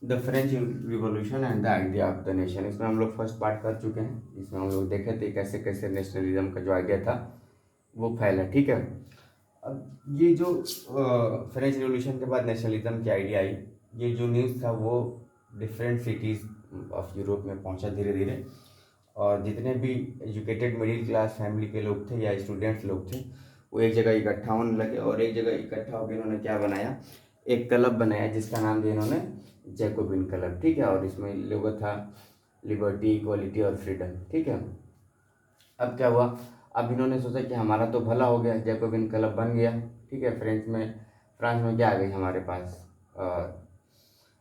The French revolution and the idea of the nation. इसमें हम लोग फर्स्ट पार्ट कर चुके हैं। इसमें हम लोग देखे थे कैसे कैसे नेशनलिज्म का जो आइडिया था वो फैला। ठीक है, अब ये जो फ्रेंच रिवॉल्यूशन के बाद नेशनलिज्म की आइडिया आई, ये जो न्यूज़ था वो डिफरेंट सिटीज़ ऑफ यूरोप में पहुंचा धीरे धीरे। और जितने भी एजुकेटेड मिडिल क्लास फैमिली के लोग थे या स्टूडेंट्स लोग थे वो एक जगह इकट्ठा होने लगे, और एक जगह इकट्ठा होकर इन्होंने क्या बनाया, एक क्लब बनाया जिसका नाम दिया इन्होंने जैकोबिन क्लब। ठीक है, और इसमें लोगो था लिबर्टी, इक्वालिटी और फ्रीडम। ठीक है, अब क्या हुआ, अब इन्होंने सोचा कि हमारा तो भला हो गया, जैकोबिन क्लब बन गया। ठीक है, फ्रांस में क्या आ गई हमारे पास,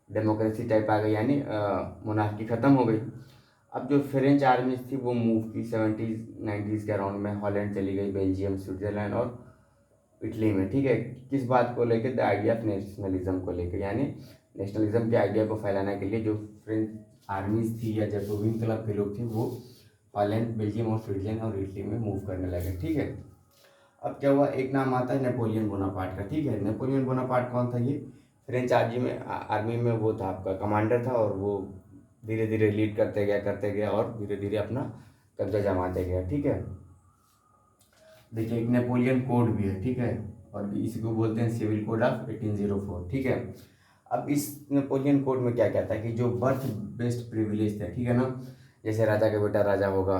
डेमोक्रेसी टाइप आ गई, यानी मोनार्की ख़त्म हो गई। अब जो फ्रेंच आर्मी थी वो मूव की 70s 90s के अराउंड में, हॉलैंड चली गई, बेल्जियम, स्विट्ज़रलैंड और इटली में। ठीक है, किस बात को लेकर, द आइडिया ऑफ नेशनलिज्म को लेकर, यानी नेशनलिज्म के आइडिया को फैलाने के लिए जो फ्रेंच आर्मीज थी या जैकोबिन क्लब के लोग थे वो हॉलैंड, बेल्जियम और स्विट्जरलैंड और इटली में मूव करने लगे। ठीक है, अब क्या हुआ, एक नाम आता है नेपोलियन बोनापार्ट का। ठीक है, नेपोलियन बोनापार्ट कौन था, ये फ्रेंच आर्मी में वो था, आपका कमांडर था, और वो धीरे धीरे लीड करते गया और धीरे धीरे अपना कब्जा जमाते गया। ठीक है, देखिए एक नेपोलियन कोड भी है। ठीक है, और इसी को बोलते हैं सिविल कोड ऑफ 1804। ठीक है, अब इस नेपोलियन कोड में क्या कहता है कि जो बर्थ बेस्ड प्रिविलेज थे, ठीक है ना, जैसे राजा का बेटा राजा होगा,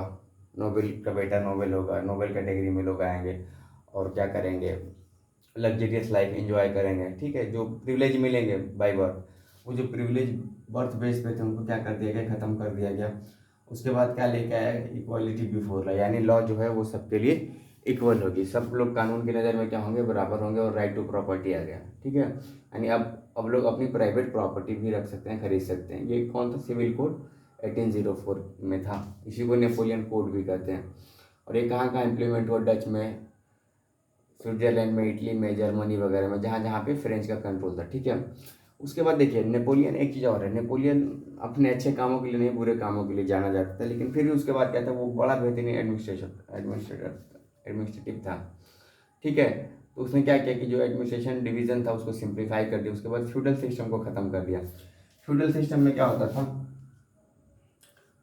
नोबेल का बेटा नोबेल होगा, नोबेल कैटेगरी में लोग आएंगे और क्या करेंगे, लग्जरियस लाइफ एंजॉय करेंगे। ठीक है, जो प्रिविलेज मिलेंगे बाय बर्थ, वो जो प्रिविलेज बर्थ बेस पे थे उनको क्या कर दिया गया, ख़त्म कर दिया गया। उसके बाद क्या लेके आया, इक्वालिटी बिफोर लॉ, यानी लॉ जो है वो सबके लिए इक्वल होगी, सब लोग कानून की नज़र में क्या होंगे, बराबर होंगे, और राइट टू प्रॉपर्टी आ गया। ठीक है, यानी अब लोग अपनी प्राइवेट प्रॉपर्टी भी रख सकते हैं, खरीद सकते हैं। ये कौन था, सिविल कोड 1804 में था, इसी को नेपोलियन कोड भी कहते हैं। और ये कहाँ कहाँ इम्प्लीमेंट हुआ, डच में, स्विट्जरलैंड में, इटली में, जर्मनी वगैरह में, जहाँ जहाँ पे फ्रेंच का कंट्रोल था। ठीक है, उसके बाद देखिए नेपोलियन, एक चीज़ और है, नेपोलियन अपने अच्छे कामों के लिए नहीं, बुरे कामों के लिए जाना जाता था, लेकिन फिर भी उसके बाद क्या था, वो बड़ा बेहतरीन एडमिनिस्ट्रेटिव था। ठीक है, तो उसने क्या किया कि जो एडमिनिस्ट्रेशन डिवीजन था उसको सिंप्लीफाई कर दिया। उसके बाद फ्यूडल सिस्टम को ख़त्म कर दिया। फ्यूडल सिस्टम में क्या होता था,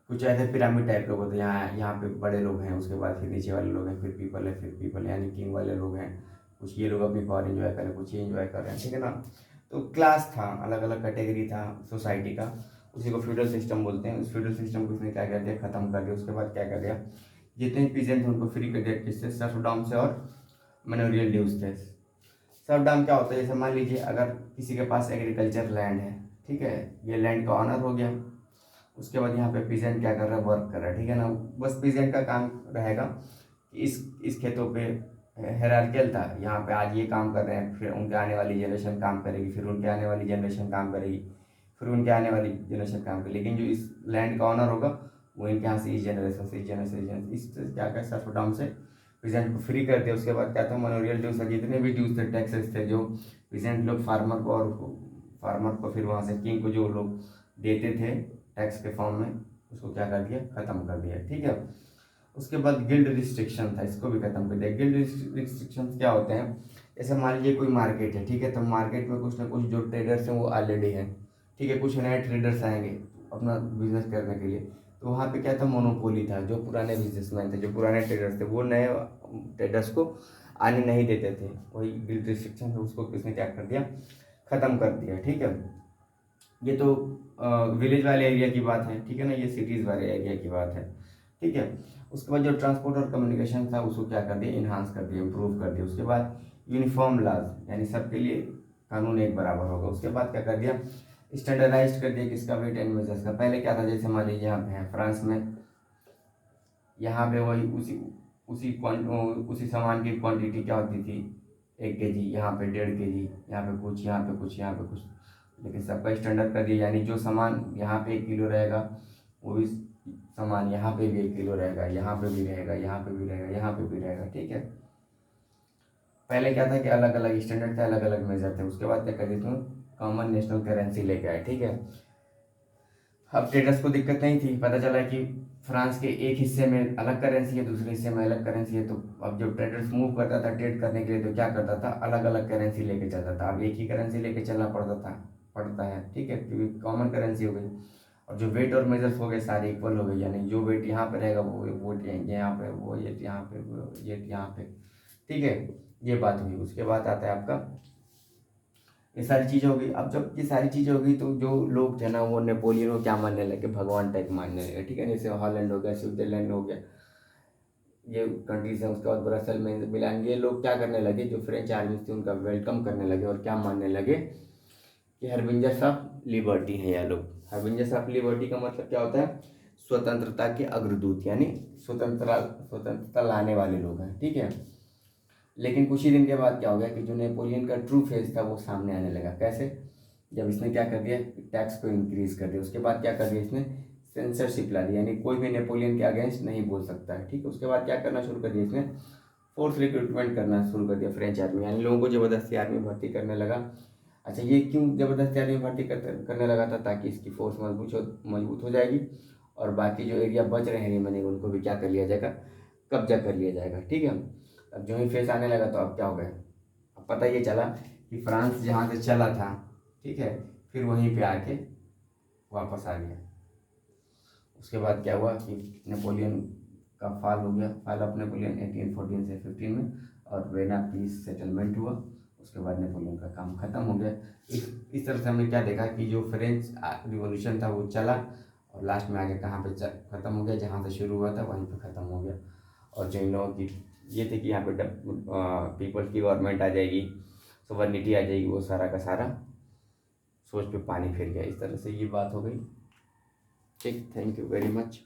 कुछ ऐसे पिरामिड टाइप लोग होते हैं, यहाँ यहाँ पे बड़े लोग हैं, उसके बाद फिर नीचे वाले लोग हैं, फिर पीपल है, फिर पीपल यानी किंग वाले लोग हैं। कुछ ये लोग अपनी पावर एंजॉय कर रहे हैं, कुछ ये एंजॉय कर रहे हैं। ठीक है ना, तो क्लास था, अलग अलग कैटेगरी था सोसाइटी का, उसी को फ्यूडल सिस्टम बोलते हैं। उस फ्यूडल सिस्टम को उसने क्या कर दिया, ख़त्म कर दिया। उसके बाद क्या कर दिया, जितने पीजेंट थे उनको फ्री कर दिया, किससे, सर्फडॉम से और मैनोरियल ड्यूज थे। सर्फडॉम क्या होता है, जैसे मान लीजिए अगर किसी के पास एग्रीकल्चर लैंड है, ठीक है, ये लैंड का ऑनर हो गया। उसके बाद यहाँ पे पीजेंट क्या कर रहा है, वर्क कर रहा है। ठीक है ना, बस पीजेंट का काम रहेगा कि इस खेतों पे हेरार्कियल था, यहाँ पे आज ये काम कर रहे हैं, फिर उनके आने वाली जनरेशन काम करेगी, फिर उनके आने वाली जनरेशन काम करेगी, फिर उनके आने वाली जनरेशन काम करेगी। लेकिन जो इस लैंड का ऑनर होगा वो इनके यहाँ से इस जनरेशन से, इस जनरेशन से, इस जनरेशन, इस क्या कर सर्फ डाउन से पीजेंट को फ्री कर दिया। उसके बाद क्या था, मनोरियल ड्यूज था, जितने भी ड्यूज थे, टैक्सेस थे, जो पीजेंट लोग फार्मर को फिर वहाँ से किंग को जो लोग देते थे टैक्स के फॉर्म में, उसको क्या कर दिया, ख़त्म कर दिया। ठीक है, उसके बाद गिल्ड रिस्ट्रिक्शन था, इसको भी खत्म कर दिया। गिल्ड रिस्ट्रिक्शन क्या होते हैं, जैसे मान लीजिए कोई मार्केट है, ठीक है, तो मार्केट में कुछ ना कुछ जो ट्रेडर्स हैं वो ऑलरेडी हैं। ठीक है, कुछ नए ट्रेडर्स आएंगे अपना बिजनेस करने के लिए, तो वहाँ पे क्या था, मोनोपोली था। जो पुराने बिजनेसमैन थे, जो पुराने ट्रेडर्स थे, वो नए ट्रेडर्स को आने नहीं देते थे। वही गिल्ड रिस्ट्रिक्शन था, उसको किसने क्या कर दिया, ख़त्म कर दिया। ठीक है, ये तो विलेज वाले एरिया की बात है। ठीक है ना, ये सिटीज़ वाले एरिया की बात है। ठीक है, उसके बाद जो ट्रांसपोर्ट और कम्युनिकेशन था उसको क्या कर दिया, इन्हांस कर दिया, इम्प्रूव कर दिया। उसके बाद यूनिफॉर्म लाज, यानी सबके लिए कानून एक बराबर होगा। उसके बाद क्या कर दिया, स्टैंडर्डाइज कर दिया किसका, वेट एंड मेजर्स का। पहले क्या था, जैसे मान लीजिए यहाँ पे है फ्रांस में, यहाँ पे वही उसी सामान की क्वांटिटी क्या होती थी, 1 kg, यहाँ पे 1.5 kg, यहाँ पे कुछ, यहाँ पे कुछ, यहाँ पे कुछ, लेकिन सबका स्टैंडर्ड कर दिया। यानी जो सामान यहाँ पे 1 किलो रहेगा, वो भी सामान यहाँ पे भी 1 किलो रहेगा, यहाँ पे भी रहेगा, यहाँ पे भी रहेगा, यहाँ पे भी रहेगा। ठीक है, पहले क्या था कि अलग अलग स्टैंडर्ड थे, अलग अलग मेजर थे। उसके बाद क्या कर दी तुम, कॉमन नेशनल करेंसी लेके आए। ठीक है, अब ट्रेडर्स को दिक्कत नहीं थी, पता चला कि फ्रांस के एक हिस्से में अलग करेंसी है, दूसरे हिस्से में अलग करेंसी है। तो अब जब ट्रेडर्स मूव करता था ट्रेड करने के लिए, तो क्या करता था, अलग अलग करेंसी लेके चलता था। अब एक ही करेंसी लेके चलना पड़ता था, पड़ता है, ठीक है, क्योंकि कॉमन करेंसी हो गई। और जो वेट और मेजर्स हो गए सारे इक्वल हो गए, यानी जो वेट यहाँ पे रहेगा वो वेट यहाँ पे, वो ये यहाँ पे, वो ये यहाँ पे, ठीक है, ये बात हुई। उसके बाद आता है आपका ये सारी चीज़ें होगी। अब जब ये सारी चीज़ें होगी तो जो लोग थे ना वो नेपोलियन को क्या मानने लगे, भगवान टाइप मानने लगे, ठीक है। जैसे हॉलैंड हो गया, स्विट्जरलैंड हो गया, ये कंट्रीज हैं। उसके बाद ब्रसल में मिलान, ये लोग क्या करने लगे, जो फ्रेंच आर्मी थी उनका वेलकम करने लगे और क्या मानने लगे कि हरबिंजर्स ऑफ लिबर्टी है ये लोग। हरबिंजर्स ऑफ लिबर्टी का मतलब क्या होता है, स्वतंत्रता के अग्रदूत, यानी स्वतंत्रता लाने वाले लोग हैं, ठीक है। लेकिन कुछ ही दिन के बाद क्या हो गया कि जो नेपोलियन का ट्रू फेस था वो सामने आने लगा। कैसे, जब इसने क्या कर दिया, टैक्स को इंक्रीज कर दिया। उसके बाद क्या कर दिया इसने, सेंसरशिप ला दी, यानी कोई भी नेपोलियन के अगेंस्ट नहीं बोल सकता है, ठीक है। उसके बाद क्या करना शुरू कर दिया इसने, फोर्स रिक्रूटमेंट करना शुरू कर दिया फ्रेंच आर्मी, यानी लोगों को ज़बरदस्ती आर्मी भर्ती करने लगा। अच्छा, ये क्यों ज़बरदस्ती आर्मी भर्ती करने लगा था, ताकि इसकी फोर्स मजबूत हो जाएगी और बाकी जो एरिया बच रहे हैं रिमेनिंग उनको भी क्या कर लिया जाएगा, कब्जा कर लिया जाएगा, ठीक है। अब जो ही फेस आने लगा तो अब क्या हो गया, अब पता ये चला कि फ्रांस जहाँ से चला था, ठीक है, फिर वहीं पे आके वापस आ गया। उसके बाद क्या हुआ कि नेपोलियन का फॉल हो गया, फॉल ऑफ नेपोलियन 1814 से 15 में, और वेना पीस सेटलमेंट हुआ। उसके बाद नेपोलियन का काम खत्म हो गया। इस तरह से हमने क्या देखा कि जो फ्रेंच रिवॉल्यूशन था वो चला और लास्ट में आगे कहाँ पे ख़त्म हो गया, जहाँ से शुरू हुआ था वहीं पे ख़त्म हो गया। और जो इन लोगों की ये थे कि यहाँ पे पीपल्स की गवर्नमेंट आ जाएगी, सॉवरेनिटी आ जाएगी, वो सारा का सारा सोच पे पानी फिर गया। इस तरह से ये बात हो गई, ठीक। Thank you very much.